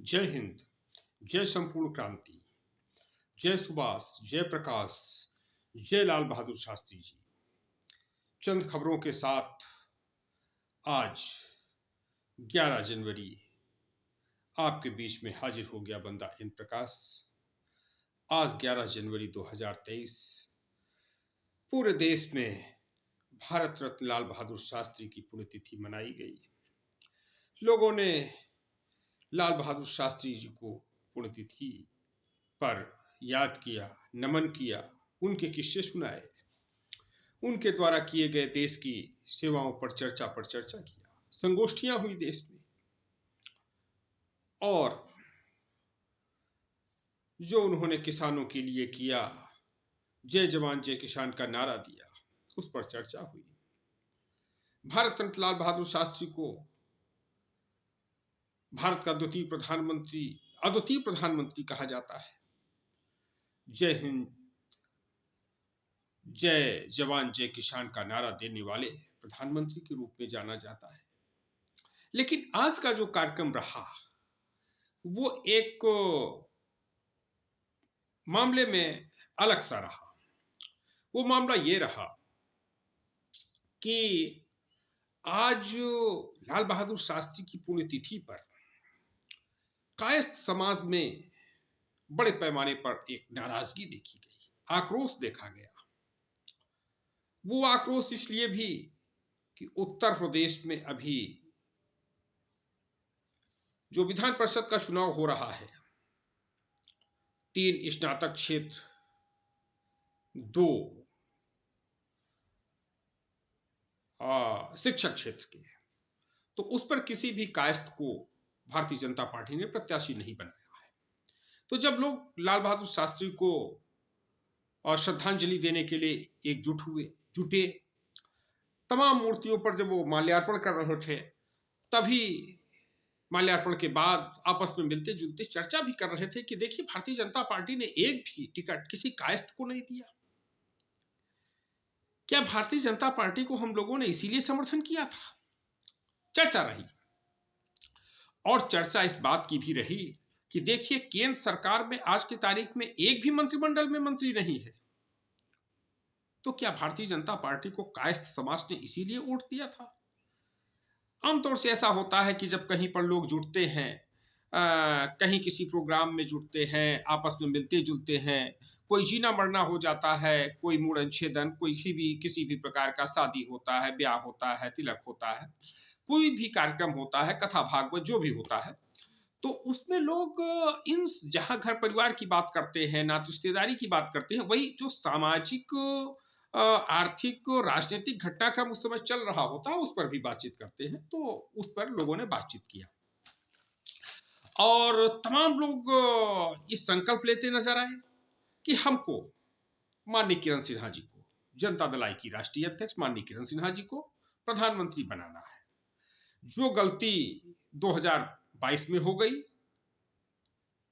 जय हिंद, जय संपूर्ण क्रांति, जय सुभाष, जय प्रकाश, जय लाल बहादुर शास्त्री जी। चंद खबरों के साथ आज 11 जनवरी आपके बीच में हाजिर हो गया बंदा इन प्रकाश। आज 11 जनवरी 2023 पूरे देश में भारत रत्न लाल बहादुर शास्त्री की पुण्यतिथि मनाई गई। लोगों ने लाल बहादुर शास्त्री जी को पुण्यतिथि पर याद किया, नमन किया, उनके किस्से सुनाए, उनके द्वारा किए गए देश की सेवाओं पर चर्चा किया, संगोष्ठियां हुई देश में, और जो उन्होंने किसानों के लिए किया, जय जवान जय किसान का नारा दिया, उस पर चर्चा हुई। भारत रत्न लाल बहादुर शास्त्री को भारत का अद्वितीय प्रधानमंत्री कहा जाता है। जय हिंद, जय जवान जय किसान का नारा देने वाले प्रधानमंत्री के रूप में जाना जाता है। लेकिन आज का जो कार्यक्रम रहा वो एक मामले में अलग सा रहा। वो मामला ये रहा कि आज लाल बहादुर शास्त्री की पुण्यतिथि पर कायस्थ समाज में बड़े पैमाने पर एक नाराजगी देखी गई, आक्रोश देखा गया। वो आक्रोश इसलिए भी कि उत्तर प्रदेश में अभी जो विधान परिषद का चुनाव हो रहा है, 3 स्नातक क्षेत्र, 2 शिक्षक क्षेत्र के, तो उस पर किसी भी कायस्थ को भारतीय जनता पार्टी ने प्रत्याशी नहीं बनाया है। तो जब लोग लाल बहादुर शास्त्री को श्रद्धांजलि देने के लिए एकजुट जुटे, तमाम मूर्तियों पर जब वो माल्यार्पण कर रहे थे, तभी माल्यार्पण के बाद आपस में मिलते जुलते चर्चा भी कर रहे थे कि देखिए, भारतीय जनता पार्टी ने एक भी टिकट किसी कायस्थ को नहीं दिया। क्या भारतीय जनता पार्टी को हम लोगों ने इसीलिए समर्थन किया था? चर्चा रही, और चर्चा इस बात की भी रही कि देखिए, केंद्र सरकार में आज की तारीख में एक भी मंत्रिमंडल में मंत्री नहीं है, तो क्या भारतीय जनता पार्टी को कायस्थ समाज ने इसीलिए वोट दिया था? आमतौर से ऐसा होता है कि जब कहीं पर लोग जुटते हैं, कहीं किसी प्रोग्राम में जुटते हैं, आपस में मिलते जुलते हैं, कोई जीना मरना हो जाता है, कोई मुंडन छेदन, किसी भी प्रकार का शादी होता है, ब्याह होता है, तिलक होता है, कोई भी कार्यक्रम होता है, कथा भागवत जो भी होता है, तो उसमें लोग इन जहां घर परिवार की बात करते हैं, नात रिश्तेदारी की बात करते हैं, वही जो सामाजिक, आर्थिक, राजनीतिक घटनाक्रम उस समय चल रहा होता है, उस पर भी बातचीत करते हैं। तो उस पर लोगों ने बातचीत किया, और तमाम लोग ये संकल्प लेते नजर आए कि हमको माननीय किरण सिन्हा जी को, जनता दल आई की राष्ट्रीय अध्यक्ष माननीय किरण सिन्हा जी को प्रधानमंत्री बनाना है। जो गलती 2022 में हो गई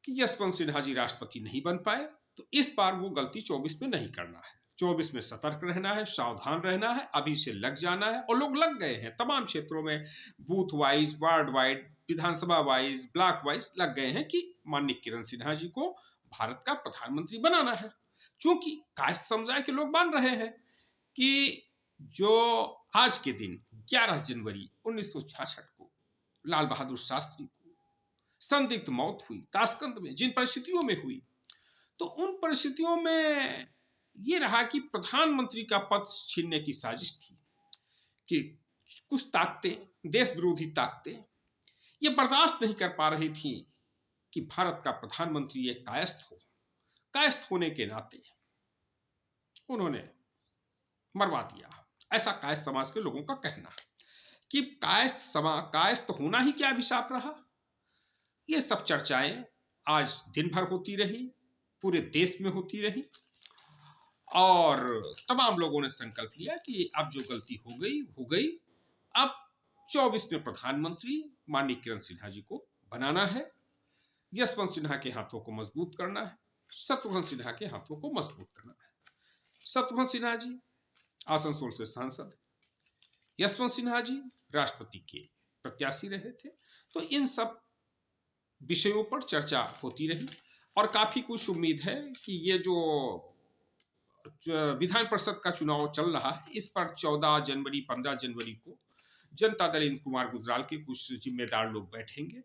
कि यशवंत सिन्हा जी राष्ट्रपति नहीं बन पाए, तो इस बार वो गलती 24 में नहीं करना है। 24 में सतर्क रहना है, सावधान रहना है, अभी से लग जाना है। और लोग लग गए हैं तमाम क्षेत्रों में, बूथ वाइज, वार्ड वाइज, विधानसभा वाइज, ब्लॉक वाइज लग गए हैं कि माननीय किरण सिन्हा जी को भारत का प्रधानमंत्री बनाना है। क्योंकि कायस्थ समुदाय के लोग मान रहे हैं कि जो आज के दिन 11 जनवरी 1966 को लाल बहादुर शास्त्री को संदिग्ध मौत हुई ताशकंद में, जिन परिस्थितियों में हुई, तो उन परिस्थितियों में यह रहा कि प्रधानमंत्री का पद छीनने की साजिश थी कि कुछ ताकतें, देश विरोधी ताकतें, ये बर्दाश्त नहीं कर पा रही थी कि भारत का प्रधानमंत्री एक कायस्थ हो। कायस्थ होने के नाते उन्होंने मरवा दिया, ऐसा कायस्थ समाज के लोगों का कहना है कि कायस्थ होना ही क्या अभिशाप रहा। ये सब चर्चाएं आज दिन भर होती रही, पूरे देश में होती रही, और तमाम लोगों ने संकल्प लिया कि अब जो गलती हो गई। अब 24 में प्रधानमंत्री माननीय किरण सिन्हा जी को बनाना है, यशवंत सिन्हा के हाथों को मजबूत करना है, शत्रुघ्न सिन्हा के हाथों को मजबूत करना है। शत्रुघ्न सिन्हा जी आसनसोल से सांसद, यशवंत सिन्हा जी राष्ट्रपति के प्रत्याशी रहे थे। तो इन सब विषयों पर चर्चा होती रही और काफी कुछ उम्मीद है कि ये जो विधान परिषद का चुनाव चल रहा है इस पर 14 जनवरी 15 जनवरी को जनता दल इंद्र कुमार गुजराल के कुछ जिम्मेदार लोग बैठेंगे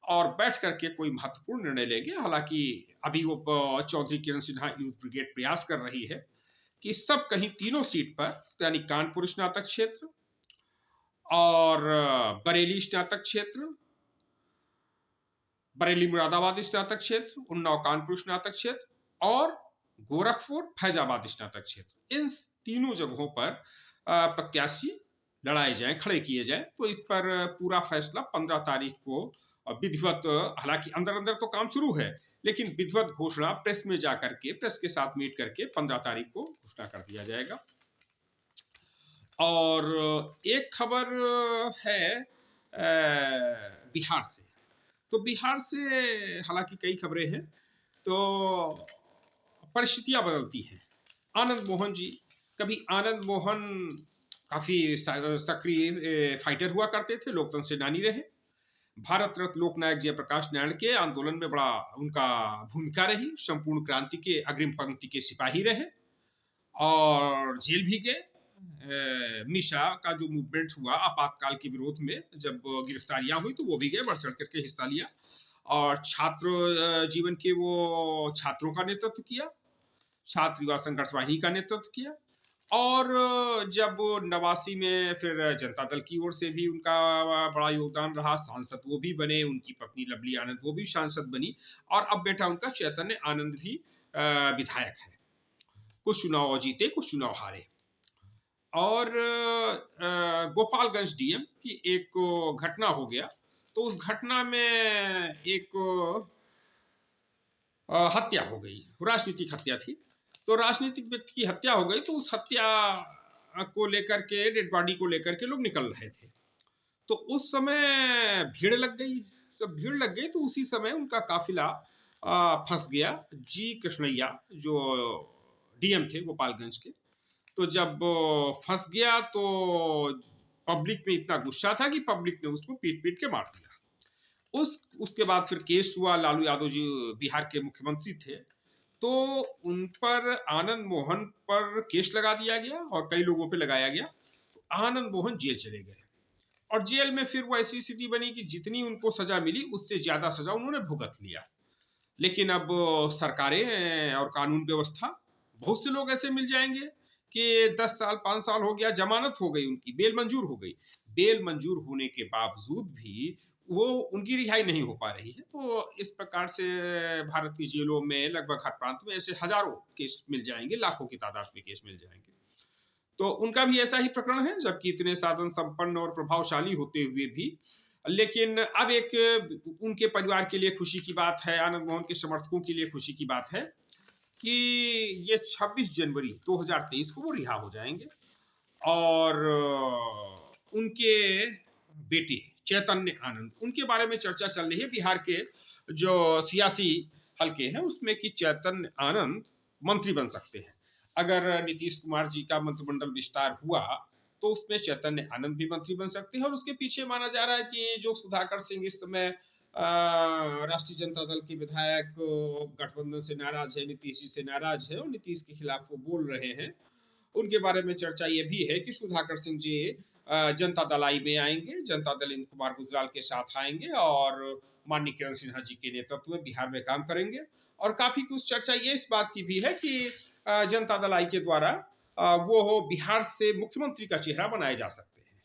और बैठ करके कोई महत्वपूर्ण निर्णय लेंगे। हालांकि अभी वो चौधरी किरण सिन्हा यूथ ब्रिगेड प्रयास कर रही है कि सब कहीं तीनों सीट पर, यानी कानपुर स्नातक क्षेत्र और बरेली स्नातक क्षेत्र, बरेली मुरादाबाद स्नातक क्षेत्र, उन्नाव कानपुर स्नातक क्षेत्र और गोरखपुर फैजाबाद स्नातक क्षेत्र, इन तीनों जगहों पर प्रत्याशी लड़ाए जाएं, खड़े किए जाएं। तो इस पर पूरा फैसला 15 तारीख को विधिवत, हालांकि अंदर अंदर तो काम शुरू है, लेकिन विधिवत घोषणा प्रेस में जाकर के, प्रेस के साथ मीट करके 15 तारीख को घोषणा कर दिया जाएगा। और एक खबर है बिहार से। तो बिहार से हालांकि कई खबरें हैं, तो परिस्थितियां बदलती हैं। आनंद मोहन जी, कभी आनंद मोहन काफी सक्रिय फाइटर हुआ करते थे, लोकतंत्र सेनानी रहे, भारत रत्न लोकनायक जयप्रकाश नारायण के आंदोलन में बड़ा उनका भूमिका रही, संपूर्ण क्रांति के अग्रिम पंक्ति के सिपाही रहे और जेल भी गए। मिशा का जो मूवमेंट हुआ आपातकाल के विरोध में, जब गिरफ्तारियां हुई तो वो भी गए, बढ़ चढ़ करके हिस्सा लिया और छात्र जीवन के वो छात्रों का नेतृत्व किया, छात्र युवा संघर्ष वाहिनी का नेतृत्व किया और जब 89 में फिर जनता दल की ओर से भी उनका बड़ा योगदान रहा, सांसद वो भी बने, उनकी पत्नी लवली आनंद वो भी सांसद बनी और अब बेटा उनका चैतन्य आनंद भी विधायक है। कुछ चुनाव जीते, कुछ चुनाव हारे। और गोपालगंज डीएम की एक घटना हो गया, तो उस घटना में एक हत्या हो गई, राजनीतिक हत्या थी। तो राजनीतिक व्यक्ति की हत्या हो गई, तो उस हत्या को लेकर के, डेड बॉडी को लेकर के लोग निकल रहे थे, तो उस समय भीड़ लग गई, सब भीड़ लग गई। तो उसी समय उनका काफिला फंस गया। जी कृष्णैया जो डीएम थे गोपालगंज के, तो जब फंस गया तो पब्लिक में इतना गुस्सा था कि पब्लिक ने उसको पीट पीट के मार दिया। उसके बाद फिर केस हुआ, लालू यादव जी बिहार के मुख्यमंत्री थे, तो उन पर, आनंद मोहन पर केस लगा दिया गया और कई लोगों पे लगाया गया। तो आनंद मोहन जेल चले गए और जेल में फिर वो ऐसी स्थिति बनी कि जितनी उनको सजा मिली उससे ज्यादा सजा उन्होंने भुगत लिया। लेकिन अब सरकारें और कानून व्यवस्था, बहुत से लोग ऐसे मिल जाएंगे कि 10 साल 5 साल हो गया, जमानत हो गई, उनकी बेल मंजूर हो गई, बेल मंजूर होने के बावजूद भी वो उनकी रिहाई नहीं हो पा रही है। तो इस प्रकार से भारत की जेलों में लगभग हर प्रांत में ऐसे हजारों केस मिल जाएंगे, लाखों की तादाद में केस मिल जाएंगे। तो उनका भी ऐसा ही प्रकरण है, जबकि इतने साधन संपन्न और प्रभावशाली होते हुए भी। लेकिन अब एक उनके परिवार के लिए खुशी की बात है, आनंद मोहन के समर्थकों के लिए खुशी की बात है कि ये 26 जनवरी 2023 को वो रिहा हो जाएंगे और उनके बेटे चैतन्य आनंद, उनके बारे में चर्चा चल रही है बिहार के जो सियासी हलके हैं उसमें कि चैतन्य आनंद मंत्री बन सकते हैं। अगर नीतीश कुमार जी का मंत्रिमंडल विस्तार हुआ तो उसमें चैतन्य आनंद भी मंत्री बन सकते हैं। और उसके पीछे माना जा रहा है कि जो सुधाकर सिंह इस समय राष्ट्रीय जनता दल के विधायक गठबंधन से नाराज है, नीतीश जी से नाराज है और नीतीश के खिलाफ वो बोल रहे हैं, उनके बारे में चर्चा ये भी है कि सुधाकर सिंह जी जनता दल आई में आएंगे, जनता दल इंद्र कुमार गुजराल के साथ आएंगे और माननीय किरण सिन्हा जी के नेतृत्व में बिहार में काम करेंगे। और काफी कुछ चर्चा ये इस बात की भी है कि जनता दल आई के द्वारा वो बिहार से मुख्यमंत्री का चेहरा बनाए जा सकते हैं।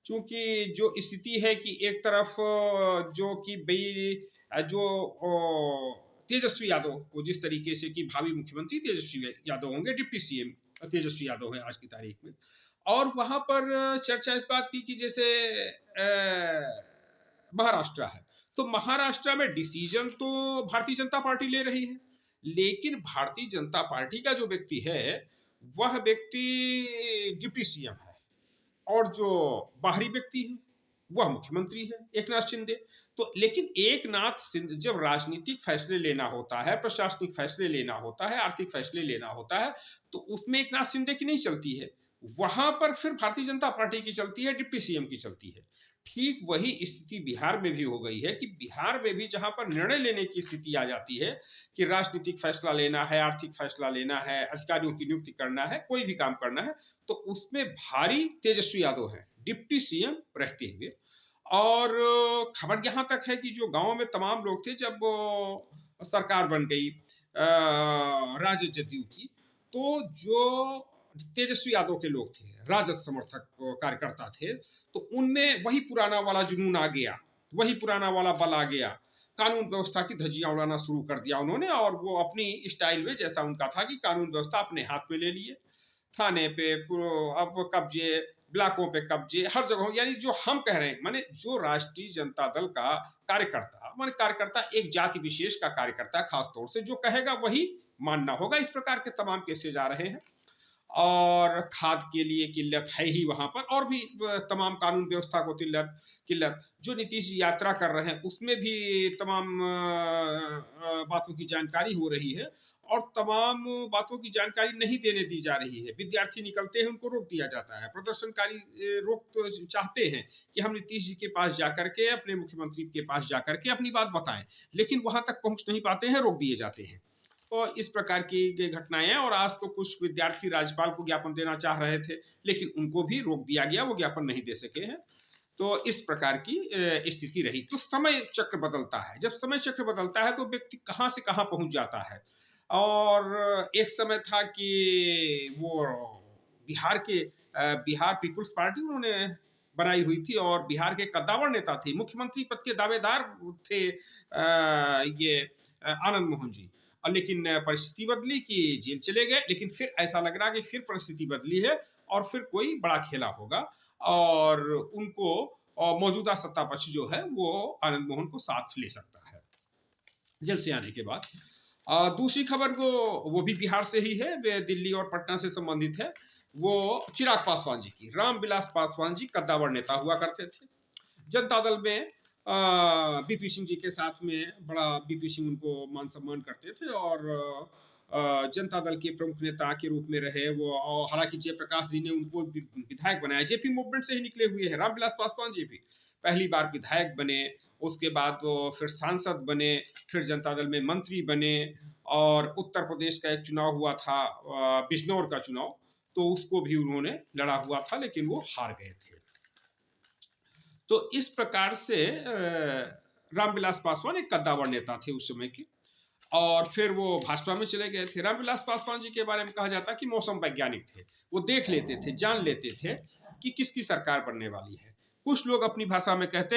क्योंकि जो स्थिति है कि एक तरफ जो कि जो तेजस्वी यादव को, जिस तरीके से कि भावी मुख्यमंत्री तेजस्वी यादव होंगे, डिप्टी सीएम तेजस्वी यादव है आज की तारीख में। और वहां पर चर्चा इस बात की कि जैसे महाराष्ट्र है, तो महाराष्ट्र में डिसीजन तो भारतीय जनता पार्टी ले रही है, लेकिन भारतीय जनता पार्टी का जो व्यक्ति है वह व्यक्ति डिप्टी सीएम है और जो बाहरी व्यक्ति है वह मुख्यमंत्री है, एकनाथ शिंदे। तो लेकिन एकनाथ शिंदे जब राजनीतिक फैसले लेना होता है, प्रशासनिक फैसले लेना होता है, आर्थिक फैसले लेना होता है, तो उसमें एकनाथ शिंदे की नहीं चलती है, वहां पर फिर भारतीय जनता पार्टी की चलती है, डिप्टी सीएम की चलती है। ठीक वही स्थिति बिहार में भी हो गई है कि बिहार में भी जहां पर निर्णय लेने की स्थिति आ जाती है कि राजनीतिक फैसला लेना है, आर्थिक फैसला लेना है, अधिकारियों की नियुक्ति करना है, कोई भी काम करना है, तो उसमें भारी तेजस्वी यादव है डिप्टी सीएम रहते हुए। और खबर यहाँ तक है कि जो गांव में तमाम लोग थे, जब सरकार बन गई राजद जदयू की, तो जो तेजस्वी यादव के लोग थे, राजद समर्थक कार्यकर्ता थे, तो उनमें वही पुराना वाला जुनून आ गया, वही पुराना वाला बल आ गया। कानून व्यवस्था की धज्जियां उड़ाना शुरू कर दिया उन्होंने, और वो अपनी स्टाइल में, जैसा उनका था कि कानून व्यवस्था अपने हाथ में ले लिए। थाने पे अब कब्जे, ब्लॉकों पे कब्जे, हर जगह, यानी जो हम कह रहे हैं, माने जो राष्ट्रीय जनता दल का कार्यकर्ता, माने कार्यकर्ता एक जाति विशेष का कार्यकर्ता, खास तौर से जो कहेगा वही मानना होगा, इस प्रकार के तमाम केसेज आ रहे हैं। और खाद के लिए किल्लत है ही वहां पर, और भी तमाम कानून व्यवस्था को किल्लत किल्लत जो नीतीश जी यात्रा कर रहे हैं उसमें भी तमाम बातों की जानकारी हो रही है, और तमाम बातों की जानकारी नहीं देने दी जा रही है। विद्यार्थी निकलते हैं, उनको रोक दिया जाता है। प्रदर्शनकारी रोक तो चाहते हैं कि हम नीतीश जी के पास जाकर के, अपने मुख्यमंत्री के पास जाकर के अपनी बात बताएं, लेकिन वहां तक पहुंच नहीं पाते हैं, रोक दिए जाते हैं। और इस प्रकार की घटनाएं हैं। और आज तो कुछ विद्यार्थी राज्यपाल को ज्ञापन देना चाह रहे थे, लेकिन उनको भी रोक दिया गया, वो ज्ञापन नहीं दे सके हैं। तो इस प्रकार की स्थिति रही। तो समय चक्र बदलता है, जब समय चक्र बदलता है तो व्यक्ति कहां से कहां पहुंच जाता है। और एक समय था कि वो बिहार के बिहार पीपुल्स पार्टी उन्होंने बनाई हुई थी, और बिहार के कद्दावर नेता थे, मुख्यमंत्री पद के दावेदार थे ये आनंद मोहन जी। और लेकिन परिस्थिति बदली कि जेल चले गए, लेकिन फिर ऐसा लग रहा कि फिर परिस्थिति बदली है, और फिर कोई बड़ा खेला होगा, और उनको मौजूदा सत्ता पक्ष जो है वो आनंद मोहन को साथ ले सकता है जेल से आने के बाद। दूसरी खबर को, वो भी बिहार से ही है, वे दिल्ली और पटना से संबंधित है। वो चिराग पासवान जी की, रामविलास पासवान जी कद्दावर नेता हुआ करते थे। जनता दल में बीपी सिंह जी के साथ में बड़ा बीपी सिंह उनको मान सम्मान करते थे, और जनता दल के प्रमुख नेता के रूप में रहे वो। और हालांकि जयप्रकाश जी ने उनको विधायक बनाया, जेपी मूवमेंट से ही निकले हुए हैं रामविलास पासवान जी भी। पहली बार विधायक बने, उसके बाद वो फिर सांसद बने, फिर जनता दल में मंत्री बने। और उत्तर प्रदेश का एक चुनाव हुआ था, बिजनौर का चुनाव, तो उसको भी उन्होंने लड़ा हुआ था, लेकिन वो हार गए थे। तो इस प्रकार से रामविलास पासवान एक कद्दावर नेता थे उस समय के। और फिर वो भाजपा में चले गए थे। रामविलास पासवान जी के बारे में कहा जाता है कि मौसम वैज्ञानिक थे, वो देख लेते थे, जान लेते थे कि किसकी सरकार बनने वाली है। कुछ लोग अपनी भाषा में कहते हैं